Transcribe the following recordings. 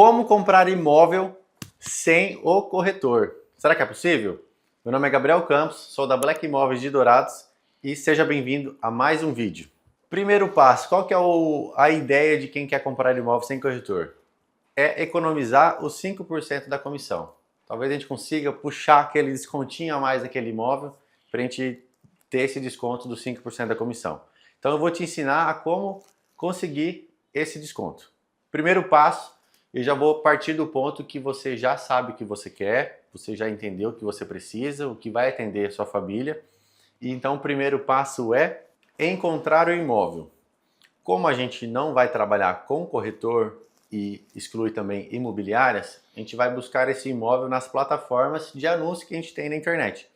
Como comprar imóvel sem o corretor? Será que é possível? Meu nome é Gabriel Campos, sou da Black Imóveis de Dourados e seja bem-vindo a mais um vídeo. Primeiro passo, qual que é a ideia de quem quer comprar imóvel sem corretor? É economizar os 5% da comissão. Talvez a gente consiga puxar aquele descontinho a mais daquele imóvel para a gente ter esse desconto dos 5% da comissão. Então eu vou te ensinar a como conseguir esse desconto. Primeiro passo, eu já vou partir do ponto que você já sabe o que você quer, você já entendeu o que você precisa, o que vai atender a sua família. E então o primeiro passo é encontrar o imóvel. Como a gente não vai trabalhar com corretor e exclui também imobiliárias, a gente vai buscar esse imóvel nas plataformas de anúncio que a gente tem na internet.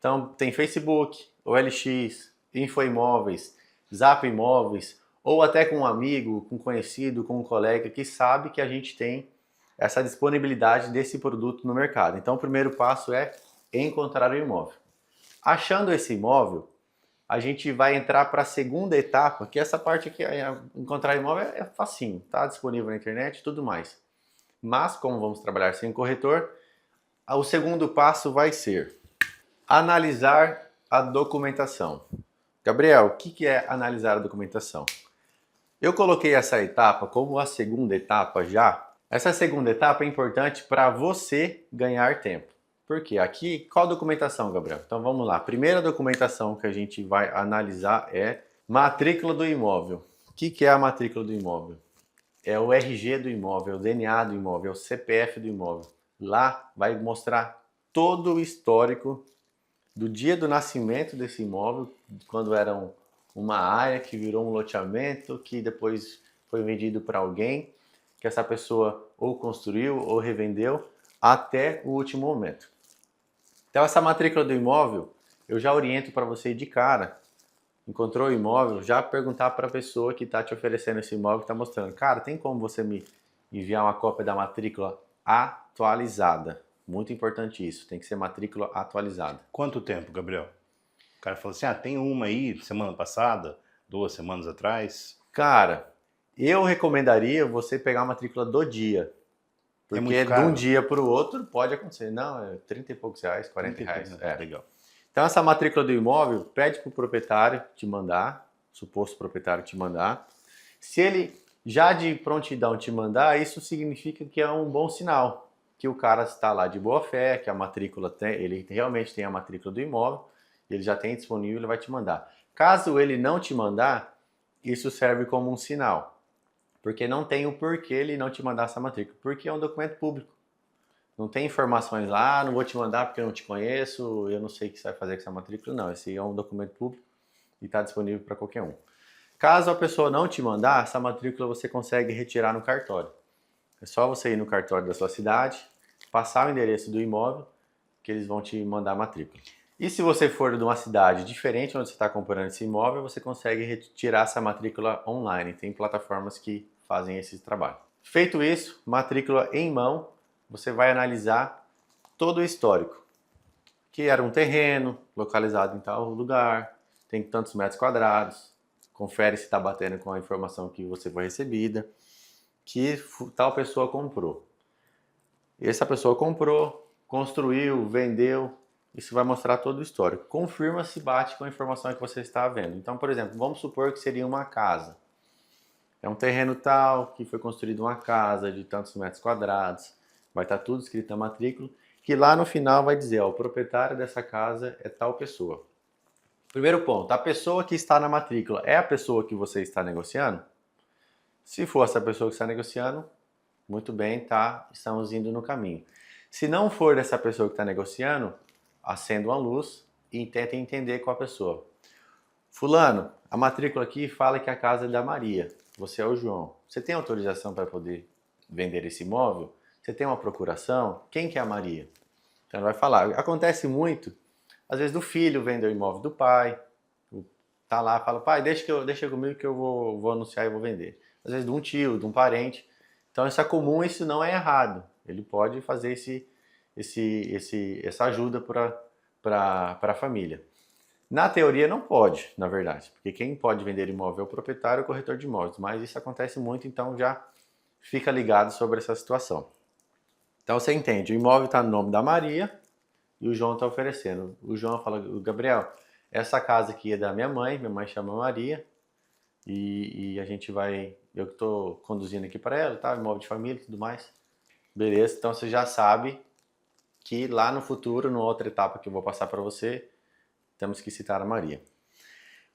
Então tem Facebook, OLX, Infoimóveis, Zap Imóveis, ou até com um amigo, com um conhecido, com um colega que sabe que a gente tem essa disponibilidade desse produto no mercado. Então o primeiro passo é encontrar o imóvel. Achando esse imóvel, a gente vai entrar para a segunda etapa, que essa parte aqui, encontrar imóvel é facinho, tá disponível na internet e tudo mais. Mas como vamos trabalhar sem corretor, o segundo passo vai ser analisar a documentação. Gabriel, o que é analisar a documentação? Eu coloquei essa etapa como a segunda etapa já. Essa segunda etapa é importante para você ganhar tempo. Por quê? Aqui, qual documentação, Gabriel? Então vamos lá. A primeira documentação que a gente vai analisar é matrícula do imóvel. O que é a matrícula do imóvel? É o RG do imóvel, o DNA do imóvel, o CPF do imóvel. Lá vai mostrar todo o histórico do dia do nascimento desse imóvel, quando era uma área que virou um loteamento, que depois foi vendido para alguém, que essa pessoa ou construiu ou revendeu, até o último momento. Então essa matrícula do imóvel, eu já oriento para você de cara. Encontrou o imóvel, já perguntar para a pessoa que está te oferecendo esse imóvel, que está mostrando. Cara, tem como você me enviar uma cópia da matrícula atualizada? Muito importante isso, tem que ser matrícula atualizada. Quanto tempo, Gabriel? O cara falou assim, tem uma aí, semana passada, 2 semanas atrás. Cara, eu recomendaria você pegar a matrícula do dia. Porque de um dia para o outro pode acontecer. Não, é 30 e poucos reais, 40 reais. Legal. Então essa matrícula do imóvel, pede para o proprietário te mandar, suposto proprietário te mandar. Se ele já de prontidão te mandar, isso significa que é um bom sinal. Que o cara está lá de boa fé, que a matrícula tem, ele realmente tem a matrícula do imóvel, ele já tem disponível, ele vai te mandar. Caso ele não te mandar, isso serve como um sinal. Porque não tem o porquê ele não te mandar essa matrícula. Porque é um documento público. Não tem informações lá, não vou te mandar porque eu não te conheço, eu não sei o que você vai fazer com essa matrícula. Não, esse é um documento público e está disponível para qualquer um. Caso a pessoa não te mandar, essa matrícula você consegue retirar no cartório. É só você ir no cartório da sua cidade, passar o endereço do imóvel, que eles vão te mandar a matrícula. E se você for de uma cidade diferente onde você está comprando esse imóvel, você consegue retirar essa matrícula online. Tem plataformas que fazem esse trabalho. Feito isso, matrícula em mão, você vai analisar todo o histórico. Que era um terreno localizado em tal lugar, tem tantos metros quadrados, confere se está batendo com a informação que você foi recebida, que tal pessoa comprou. Essa pessoa comprou, construiu, vendeu, isso vai mostrar todo o histórico. Confirma se bate com a informação que você está vendo. Então, por exemplo, vamos supor que seria uma casa. É um terreno tal, que foi construído uma casa de tantos metros quadrados, vai estar tudo escrito na matrícula, que lá no final vai dizer, o proprietário dessa casa é tal pessoa. Primeiro ponto, a pessoa que está na matrícula é a pessoa que você está negociando? Se for essa pessoa que está negociando, muito bem, tá, estamos indo no caminho. Se não for dessa pessoa que está negociando, acenda uma luz e tenta entender com a pessoa. Fulano, a matrícula aqui fala que a casa é da Maria, você é o João. Você tem autorização para poder vender esse imóvel? Você tem uma procuração? Quem que é a Maria? Então ele vai falar. Acontece muito, às vezes do filho vender o imóvel do pai, tá lá, fala, pai, deixa comigo que eu vou anunciar e vou vender. Às vezes de um tio, de um parente. Então isso é comum, isso não é errado. Ele pode fazer essa ajuda para a família. Na teoria não pode, na verdade, porque quem pode vender imóvel é o proprietário ou o corretor de imóveis, mas isso acontece muito, então já fica ligado sobre essa situação. Então você entende, o imóvel está no nome da Maria e o João está oferecendo. O João fala, Gabriel, essa casa aqui é da minha mãe chama Maria e a gente vai, eu que estou conduzindo aqui para ela, tá? Imóvel de família e tudo mais. Beleza, então você já sabe que lá no futuro, numa outra etapa que eu vou passar para você, temos que citar a Maria.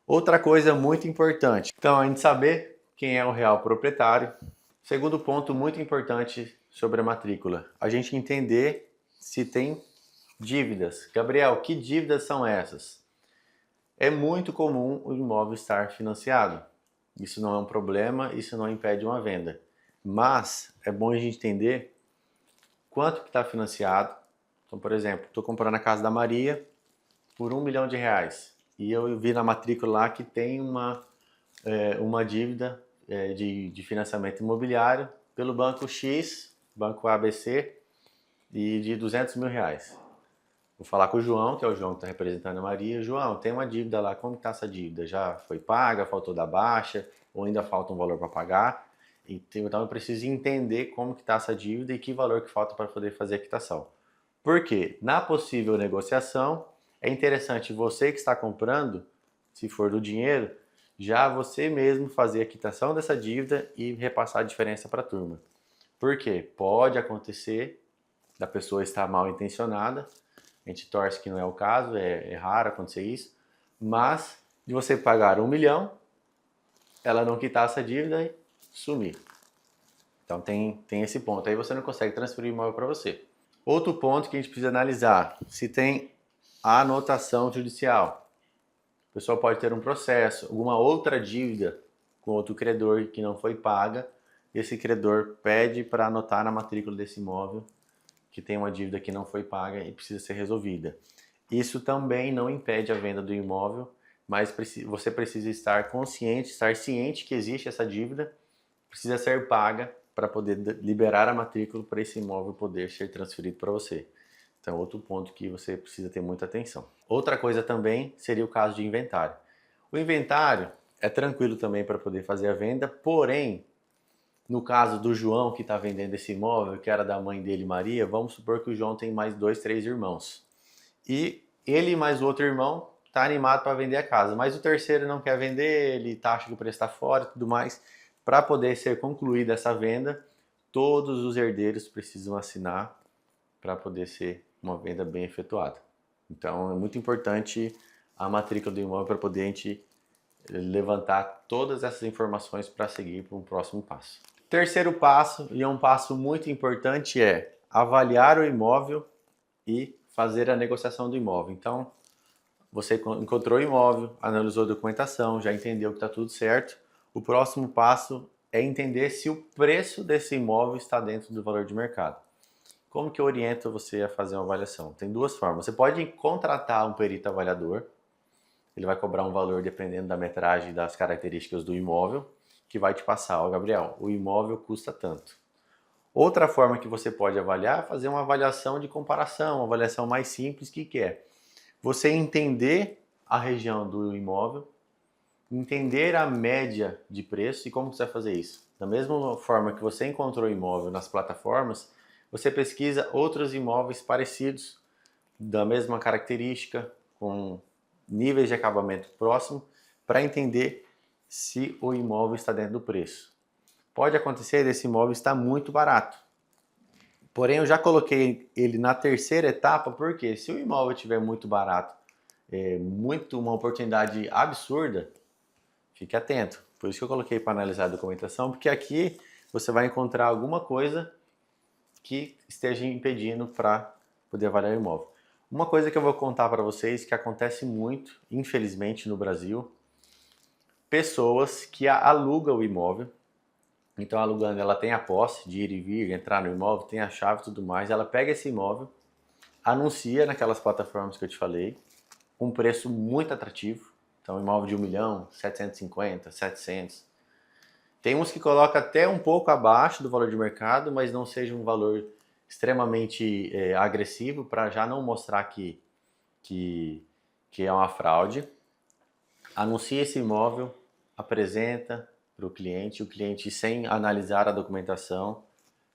Outra coisa muito importante, então a gente saber quem é o real proprietário. Segundo ponto muito importante sobre a matrícula, a gente entender se tem dívidas. Gabriel, que dívidas são essas? É muito comum o imóvel estar financiado. Isso não é um problema, isso não impede uma venda. Mas é bom a gente entender quanto que está financiado. Então, por exemplo, estou comprando a casa da Maria por R$1 milhão e eu vi na matrícula lá que tem uma dívida de financiamento imobiliário pelo banco X, banco ABC, e de R$200 mil. Vou falar com o João, que é o João que está representando a Maria. João, tem uma dívida lá, como está essa dívida? Já foi paga, faltou da baixa, ou ainda falta um valor para pagar? Então eu preciso entender como que está essa dívida e que valor que falta para poder fazer a quitação. Por quê? Na possível negociação, é interessante você que está comprando, se for do dinheiro, já você mesmo fazer a quitação dessa dívida e repassar a diferença para a turma. Por quê? Pode acontecer da pessoa estar mal intencionada, a gente torce que não é o caso, é raro acontecer isso, mas de você pagar R$1 milhão, ela não quitar essa dívida e sumir. Então tem esse ponto, aí você não consegue transferir o imóvel para você. Outro ponto que a gente precisa analisar, se tem a anotação judicial. A pessoa pode ter um processo, alguma outra dívida com outro credor que não foi paga, e esse credor pede para anotar na matrícula desse imóvel que tem uma dívida que não foi paga e precisa ser resolvida. Isso também não impede a venda do imóvel, mas você precisa estar consciente, estar ciente que existe essa dívida, precisa ser paga para poder liberar a matrícula para esse imóvel poder ser transferido para você. Então, outro ponto que você precisa ter muita atenção. Outra coisa também seria o caso de inventário. O inventário é tranquilo também para poder fazer a venda, porém, no caso do João que está vendendo esse imóvel, que era da mãe dele, Maria, vamos supor que o João tem mais 2, 3 irmãos. E ele mais o outro irmão está animado para vender a casa, mas o terceiro não quer vender, ele acha que o preço está fora e tudo mais. Para poder ser concluída essa venda, todos os herdeiros precisam assinar para poder ser uma venda bem efetuada. Então é muito importante a matrícula do imóvel para poder a gente levantar todas essas informações para seguir para um próximo passo. Terceiro passo, e é um passo muito importante, é avaliar o imóvel e fazer a negociação do imóvel. Então, você encontrou o imóvel, analisou a documentação, já entendeu que está tudo certo. O próximo passo é entender se o preço desse imóvel está dentro do valor de mercado. Como que eu oriento você a fazer uma avaliação? Tem duas formas. Você pode contratar um perito avaliador, ele vai cobrar um valor dependendo da metragem e das características do imóvel, que vai te passar, ó, Gabriel, o imóvel custa tanto. Outra forma que você pode avaliar é fazer uma avaliação de comparação, uma avaliação mais simples, que é você entender a região do imóvel, entender a média de preço e como você vai fazer isso. Da mesma forma que você encontrou o imóvel nas plataformas, você pesquisa outros imóveis parecidos, da mesma característica, com níveis de acabamento próximo, para entender se o imóvel está dentro do preço. Pode acontecer desse imóvel estar muito barato. Porém, eu já coloquei ele na terceira etapa, porque se o imóvel estiver muito barato, uma oportunidade absurda, fique atento. Por isso que eu coloquei para analisar a documentação, porque aqui você vai encontrar alguma coisa que esteja impedindo para poder avaliar o imóvel. Uma coisa que eu vou contar para vocês que acontece muito, infelizmente, no Brasil, pessoas que alugam o imóvel. Então, alugando, ela tem a posse de ir e vir, entrar no imóvel, tem a chave e tudo mais. Ela pega esse imóvel, anuncia naquelas plataformas que eu te falei, com um preço muito atrativo. Então, imóvel de 1 milhão, 750, 700. Tem uns que colocam até um pouco abaixo do valor de mercado, mas não seja um valor extremamente agressivo, para já não mostrar que é uma fraude. Anuncia esse imóvel, apresenta, para o cliente sem analisar a documentação,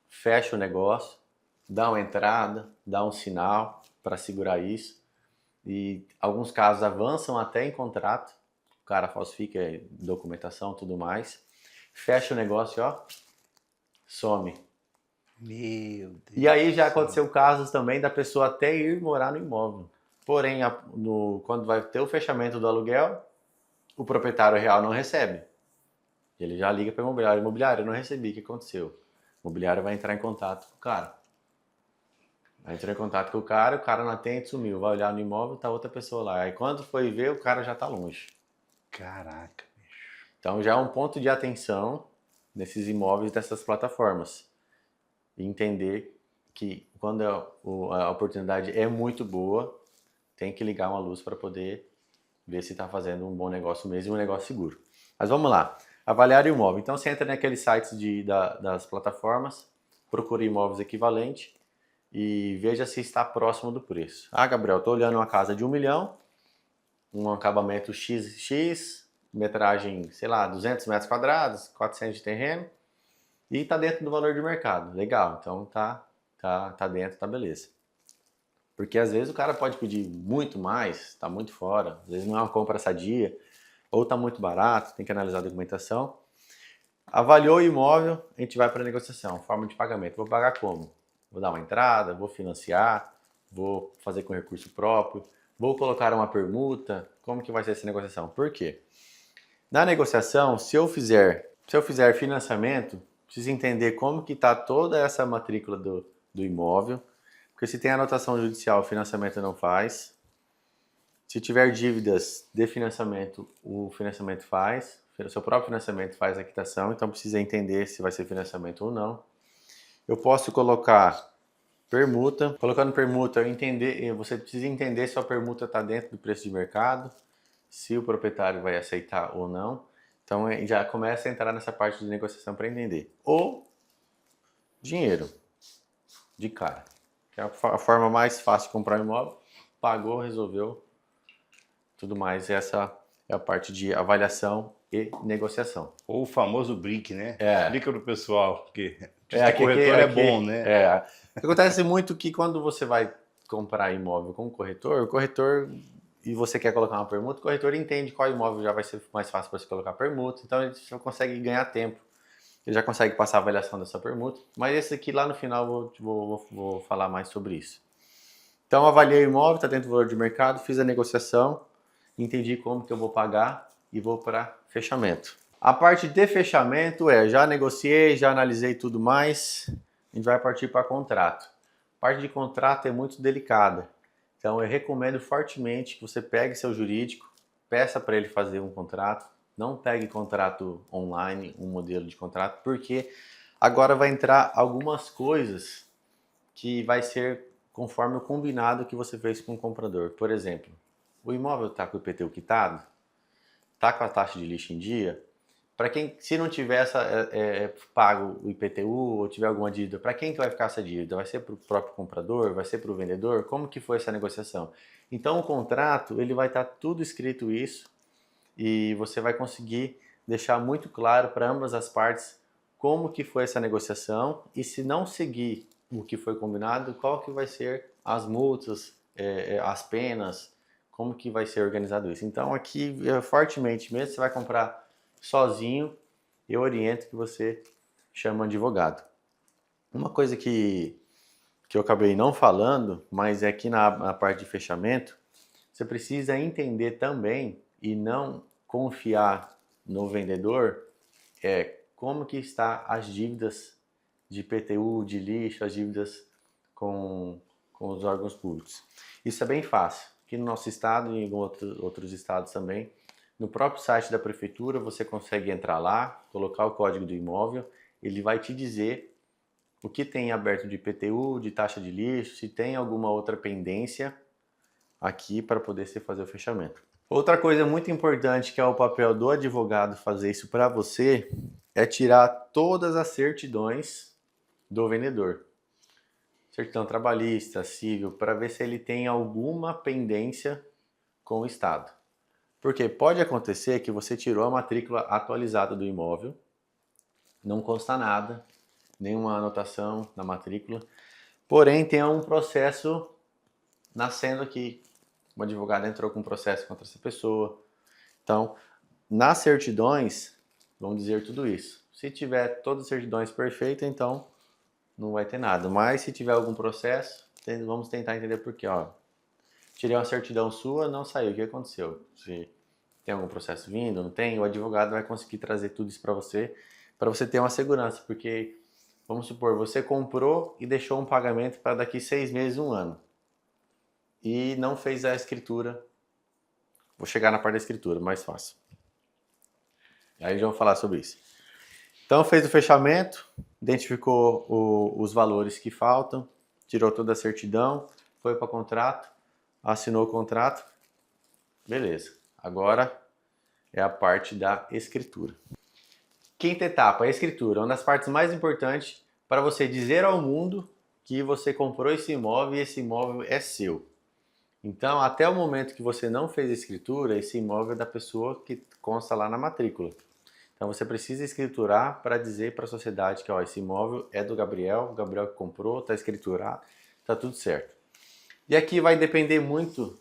fecha o negócio, dá uma entrada, dá um sinal para segurar isso. E alguns casos avançam até em contrato, o cara falsifica documentação, tudo mais, fecha o negócio, ó, some. Meu Deus. E aí já do céu. aconteceu casos também da pessoa até ir morar no imóvel. Porém, quando vai ter o fechamento do aluguel, o proprietário real não recebe. Ele já liga para o imobiliário, eu não recebi, o que aconteceu? O imobiliário vai entrar em contato com o cara. Aí entrou em contato com o cara não atende, sumiu. Vai olhar no imóvel, tá outra pessoa lá. Aí quando foi ver, o cara já tá longe. Caraca, bicho. Então já é um ponto de atenção nesses imóveis dessas plataformas. E entender que quando a oportunidade é muito boa, tem que ligar uma luz para poder ver se está fazendo um bom negócio mesmo, um negócio seguro. Mas vamos lá. Avaliar o imóvel. Então você entra naqueles sites das plataformas, procura imóveis equivalentes e veja se está próximo do preço. Ah, Gabriel, estou olhando uma casa de 1 milhão, um acabamento XX, metragem, sei lá, 200 metros quadrados, 400 de terreno, e está dentro do valor de mercado. Legal, então tá dentro, tá beleza. Porque às vezes o cara pode pedir muito mais, está muito fora, às vezes não é uma compra sadia, ou está muito barato, tem que analisar a documentação. Avaliou o imóvel, a gente vai para a negociação, forma de pagamento. Vou pagar como? Vou dar uma entrada, vou financiar, vou fazer com recurso próprio, vou colocar uma permuta. Como que vai ser essa negociação? Por quê? Na negociação, se eu fizer financiamento, preciso entender como que está toda essa matrícula do imóvel, porque se tem anotação judicial, o financiamento não faz. Se tiver dívidas de financiamento, o financiamento faz. O seu próprio financiamento faz a quitação, então precisa entender se vai ser financiamento ou não. Eu posso colocar permuta. Colocando permuta, você precisa entender se a permuta está dentro do preço de mercado, se o proprietário vai aceitar ou não. Então já começa a entrar nessa parte de negociação para entender. Ou dinheiro, de cara. Que é a forma mais fácil de comprar um imóvel. Pagou, resolveu. Tudo mais, essa é a parte de avaliação e negociação. Ou o famoso BRIC, né? É. Explica pro pessoal, porque Aqui, corretor é bom, né? Acontece muito que quando você vai comprar imóvel com o corretor, e você quer colocar uma permuta, o corretor entende qual imóvel já vai ser mais fácil para você colocar permuta, então ele já consegue ganhar tempo. Ele já consegue passar a avaliação dessa permuta, mas esse aqui lá no final vou falar mais sobre isso. Então avaliei o imóvel, está dentro do valor de mercado, fiz a negociação, entendi como que eu vou pagar e vou para fechamento. A parte de fechamento já negociei, já analisei tudo mais, a gente vai partir para contrato. A parte de contrato é muito delicada, então eu recomendo fortemente que você pegue seu jurídico, peça para ele fazer um contrato, não pegue contrato online, um modelo de contrato, porque agora vai entrar algumas coisas que vai ser conforme o combinado que você fez com o comprador. Por exemplo, o imóvel está com o IPTU quitado, está com a taxa de lixo em dia. Para quem, se não tiver pago o IPTU ou tiver alguma dívida, para quem que vai ficar essa dívida? Vai ser para o próprio comprador? Vai ser para o vendedor? Como que foi essa negociação? Então o contrato, ele vai estar tudo escrito isso e você vai conseguir deixar muito claro para ambas as partes como que foi essa negociação e se não seguir o que foi combinado, qual que vai ser as multas, as penas, como que vai ser organizado isso. Então aqui, fortemente, mesmo se você vai comprar sozinho, eu oriento que você chame um advogado. Uma coisa que eu acabei não falando, mas é aqui na parte de fechamento, você precisa entender também e não confiar no vendedor como que está as dívidas de IPTU, de lixo, as dívidas com os órgãos públicos. Isso é bem fácil. Aqui no nosso estado e em outros estados também, no próprio site da prefeitura você consegue entrar lá, colocar o código do imóvel, ele vai te dizer o que tem aberto de IPTU, de taxa de lixo, se tem alguma outra pendência aqui para poder se fazer o fechamento. Outra coisa muito importante que é o papel do advogado fazer isso para você é tirar todas as certidões do vendedor. Certidão trabalhista, civil, para ver se ele tem alguma pendência com o Estado. Porque pode acontecer que você tirou a matrícula atualizada do imóvel, não consta nada, nenhuma anotação na matrícula, porém tem um processo nascendo aqui. O advogado entrou com um processo contra essa pessoa. Então, nas certidões, vão dizer tudo isso. Se tiver todas as certidões perfeitas, então não vai ter nada. Mas se tiver algum processo, vamos tentar entender por quê. Ó, tirei uma certidão sua, não saiu. O que aconteceu? Se tem algum processo vindo, não tem? O advogado vai conseguir trazer tudo isso para você ter uma segurança. Porque, vamos supor, você comprou e deixou um pagamento para daqui 6 meses, 1 ano. E não fez a escritura. Vou chegar na parte da escritura, mais fácil. Aí já vamos falar sobre isso. Então fez o fechamento, identificou os valores que faltam, tirou toda a certidão, foi para o contrato, assinou o contrato, beleza. Agora é a parte da escritura. Quinta etapa, a escritura, uma das partes mais importantes para você dizer ao mundo que você comprou esse imóvel e esse imóvel é seu. Então, até o momento que você não fez a escritura, esse imóvel é da pessoa que consta lá na matrícula. Então, você precisa escriturar para dizer para a sociedade que ó, esse imóvel é do Gabriel, o Gabriel que comprou, está escriturado, está tudo certo. E aqui vai depender muito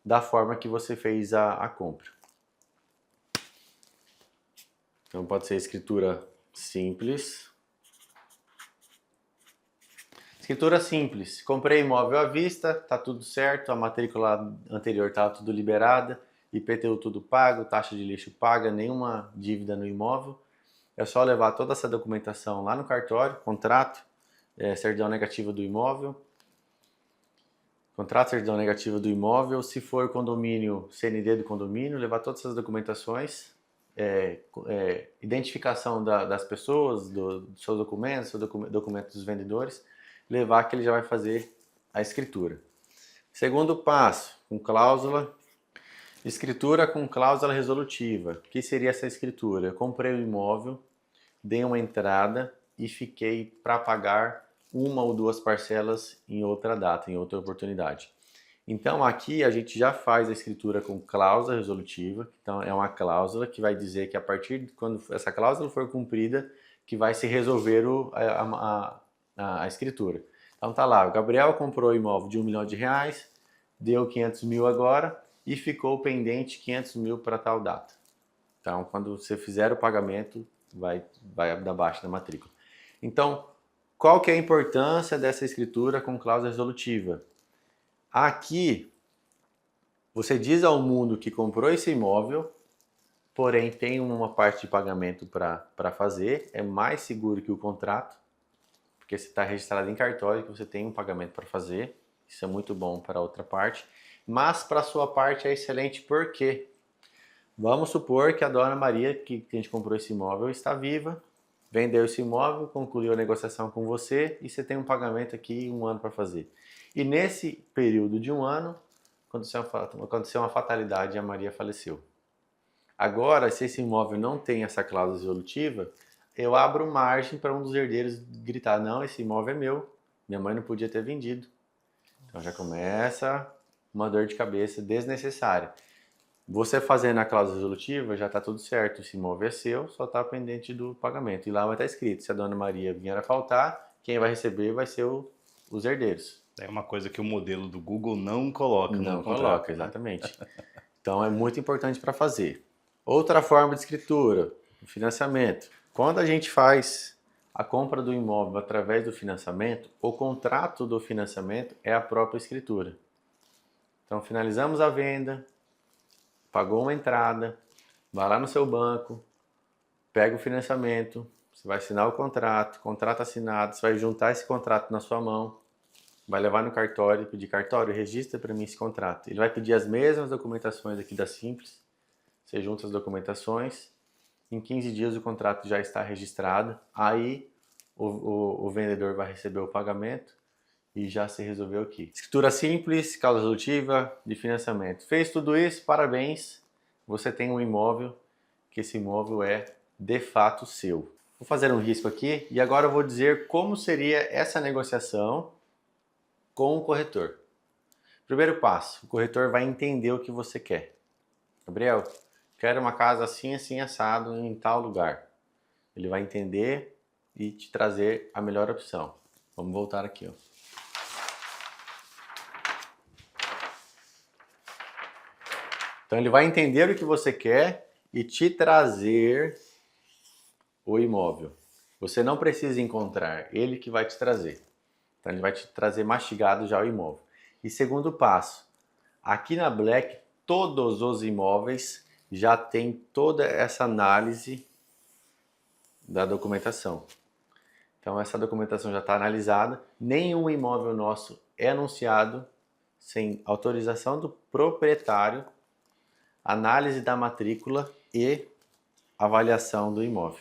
da forma que você fez a compra. Então, pode ser escritura simples. Escritura simples, comprei imóvel à vista, tá tudo certo, a matrícula anterior estava tudo liberada, IPTU tudo pago, taxa de lixo paga, nenhuma dívida no imóvel. É só levar toda essa documentação lá no cartório, contrato, certidão negativa do imóvel. Contrato, certidão negativa do imóvel, se for condomínio, CND do condomínio, levar todas essas documentações, identificação das pessoas, dos seus documentos, documentos dos vendedores, levar que ele já vai fazer a escritura. Segundo passo, com cláusula, escritura com cláusula resolutiva. O que seria essa escritura? Eu comprei o imóvel, dei uma entrada e fiquei para pagar 1 ou 2 parcelas em outra data, em outra oportunidade. Então aqui a gente já faz a escritura com cláusula resolutiva. Então é uma cláusula que vai dizer que a partir de quando essa cláusula for cumprida, que vai se resolver a escritura. Então tá lá, o Gabriel comprou o imóvel de R$1 milhão, deu 500 mil agora e ficou pendente 500 mil para tal data. Então quando você fizer o pagamento, vai dar baixa na matrícula. Então, qual que é a importância dessa escritura com cláusula resolutiva? Aqui, você diz ao mundo que comprou esse imóvel, porém tem uma parte de pagamento para fazer, é mais seguro que o contrato, porque você está registrado em cartório que você tem um pagamento para fazer, isso é muito bom para a outra parte, mas para a sua parte é excelente porque vamos supor que a dona Maria, que a gente comprou esse imóvel, está viva, vendeu esse imóvel, concluiu a negociação com você e você tem um pagamento aqui 1 ano para fazer. E nesse período de 1 ano, aconteceu uma fatalidade e a Maria faleceu. Agora, se esse imóvel não tem essa cláusula resolutiva, eu abro margem para um dos herdeiros gritar, não, esse imóvel é meu, minha mãe não podia ter vendido. Então já começa uma dor de cabeça desnecessária. Você fazendo a cláusula resolutiva, já está tudo certo, esse imóvel é seu, só está pendente do pagamento. E lá vai estar escrito, se a dona Maria vier a faltar, quem vai receber vai ser os herdeiros. É uma coisa que o modelo do Google não coloca no contrato. Não coloca, exatamente. Então é muito importante para fazer. Outra forma de escritura, o financiamento. Quando a gente faz a compra do imóvel através do financiamento, o contrato do financiamento é a própria escritura. Então finalizamos a venda, pagou uma entrada, vai lá no seu banco, pega o financiamento, você vai assinar o contrato assinado, você vai juntar esse contrato na sua mão, vai levar no cartório, pedir cartório, registra para mim esse contrato. Ele vai pedir as mesmas documentações aqui da Simples, você junta as documentações, em 15 dias o contrato já está registrado, aí o vendedor vai receber o pagamento e já se resolveu aqui. Escritura simples, cláusula resolutiva de financiamento. Fez tudo isso, parabéns, você tem um imóvel, que esse imóvel é de fato seu. Vou fazer um risco aqui e agora eu vou dizer como seria essa negociação com o corretor. Primeiro passo, o corretor vai entender o que você quer. Gabriel, quero uma casa assim, assim, assado em tal lugar. Ele vai entender e te trazer a melhor opção. Vamos voltar aqui, ó. Então ele vai entender o que você quer e te trazer o imóvel. Você não precisa encontrar, ele que vai te trazer. Então ele vai te trazer mastigado já o imóvel. E segundo passo, aqui na Black todos os imóveis já tem toda essa análise da documentação. Então essa documentação já está analisada, nenhum imóvel nosso é anunciado sem autorização do proprietário, análise da matrícula e avaliação do imóvel.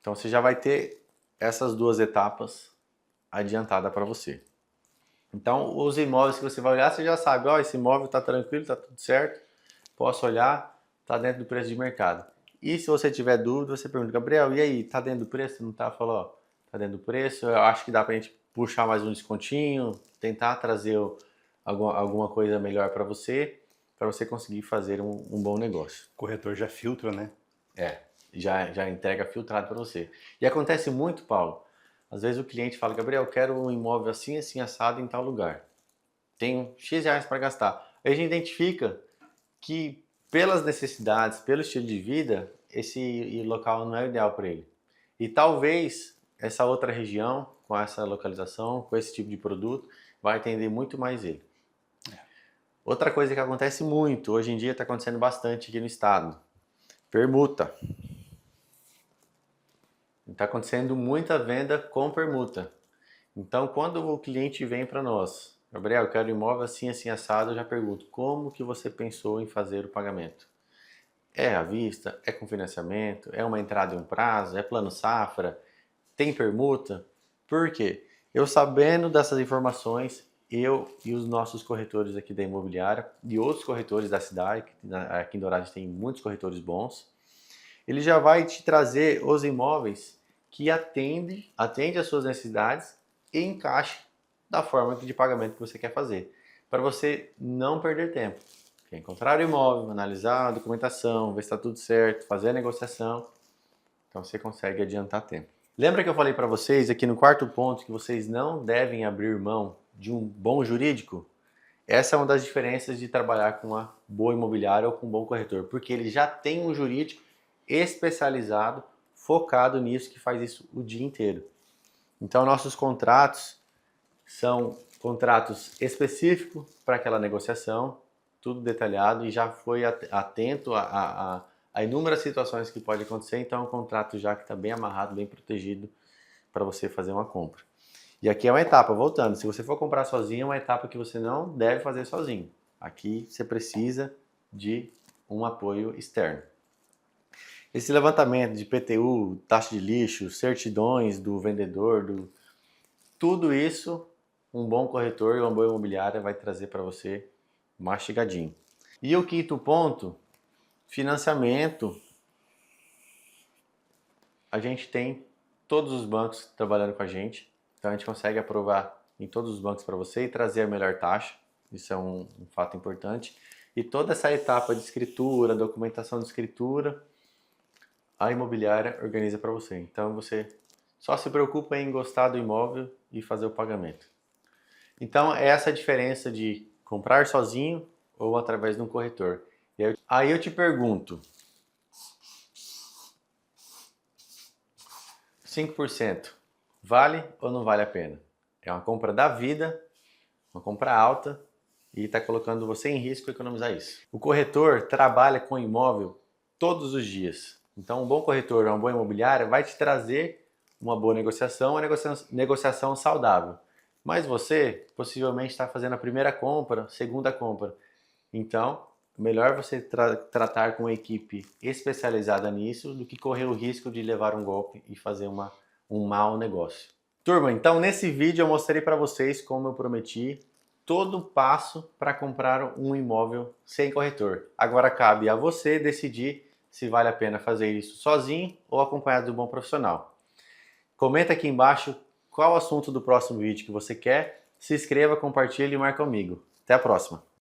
Então você já vai ter essas duas etapas adiantadas para você. Então os imóveis que você vai olhar, você já sabe, ó, esse imóvel está tranquilo, está tudo certo, posso olhar, está dentro do preço de mercado. E se você tiver dúvida, você pergunta, Gabriel, e aí, está dentro do preço? Não está? Falou, ó, está dentro do preço, eu acho que dá para a gente puxar mais um descontinho, tentar trazer alguma coisa melhor para você conseguir fazer um bom negócio. O corretor já filtra, né? Já entrega filtrado para você. E acontece muito, Paulo, às vezes o cliente fala, Gabriel, eu quero um imóvel assim, assim, assado em tal lugar. Tenho X reais para gastar. Aí a gente identifica que pelas necessidades, pelo estilo de vida, esse local não é ideal para ele. E talvez essa outra região, com essa localização, com esse tipo de produto, vai atender muito mais ele. Outra coisa que acontece muito, hoje em dia está acontecendo bastante aqui no estado, permuta. Está acontecendo muita venda com permuta. Então, quando o cliente vem para nós, Gabriel, eu quero imóvel assim, assim, assado, eu já pergunto, como que você pensou em fazer o pagamento? É à vista? É com financiamento? É uma entrada em um prazo? É plano safra? Tem permuta? Por quê? Eu sabendo dessas informações, eu e os nossos corretores aqui da imobiliária e outros corretores da cidade, aqui em Dourados tem muitos corretores bons, ele já vai te trazer os imóveis que atende às suas necessidades e encaixe da forma de pagamento que você quer fazer, para você não perder tempo. Quer encontrar o imóvel, analisar a documentação, ver se está tudo certo, fazer a negociação, então você consegue adiantar tempo. Lembra que eu falei para vocês aqui no quarto ponto que vocês não devem abrir mão de um bom jurídico? Essa é uma das diferenças de trabalhar com uma boa imobiliária ou com um bom corretor, porque ele já tem um jurídico especializado, focado nisso, que faz isso o dia inteiro. Então nossos contratos são contratos específicos para aquela negociação, tudo detalhado e já foi atento a inúmeras situações que pode acontecer, então é um contrato já que está bem amarrado, bem protegido para você fazer uma compra. E aqui é uma etapa, voltando, se você for comprar sozinho, é uma etapa que você não deve fazer sozinho. Aqui você precisa de um apoio externo. Esse levantamento de PTU, taxa de lixo, certidões do vendedor, tudo isso, um bom corretor e uma boa imobiliária vai trazer para você mastigadinho. E o quinto ponto, financiamento. A gente tem todos os bancos trabalhando com a gente, então a gente consegue aprovar em todos os bancos para você e trazer a melhor taxa, isso é um fato importante. E toda essa etapa de escritura, documentação de escritura, a imobiliária organiza para você. Então você só se preocupa em gostar do imóvel e fazer o pagamento. Então é essa a diferença de comprar sozinho ou através de um corretor. E aí eu te pergunto, 5% vale ou não vale a pena? É uma compra da vida, uma compra alta e está colocando você em risco economizar isso. O corretor trabalha com imóvel todos os dias. Então um bom corretor, uma boa imobiliária vai te trazer uma boa negociação, uma negociação saudável. Mas você possivelmente está fazendo a primeira compra, segunda compra. Então, melhor você tratar com uma equipe especializada nisso do que correr o risco de levar um golpe e fazer um mau negócio. Turma, então nesse vídeo eu mostrei para vocês, como eu prometi, todo o passo para comprar um imóvel sem corretor. Agora cabe a você decidir se vale a pena fazer isso sozinho ou acompanhado de um bom profissional. Comenta aqui embaixo qual o assunto do próximo vídeo que você quer, se inscreva, compartilhe e marque comigo. Até a próxima!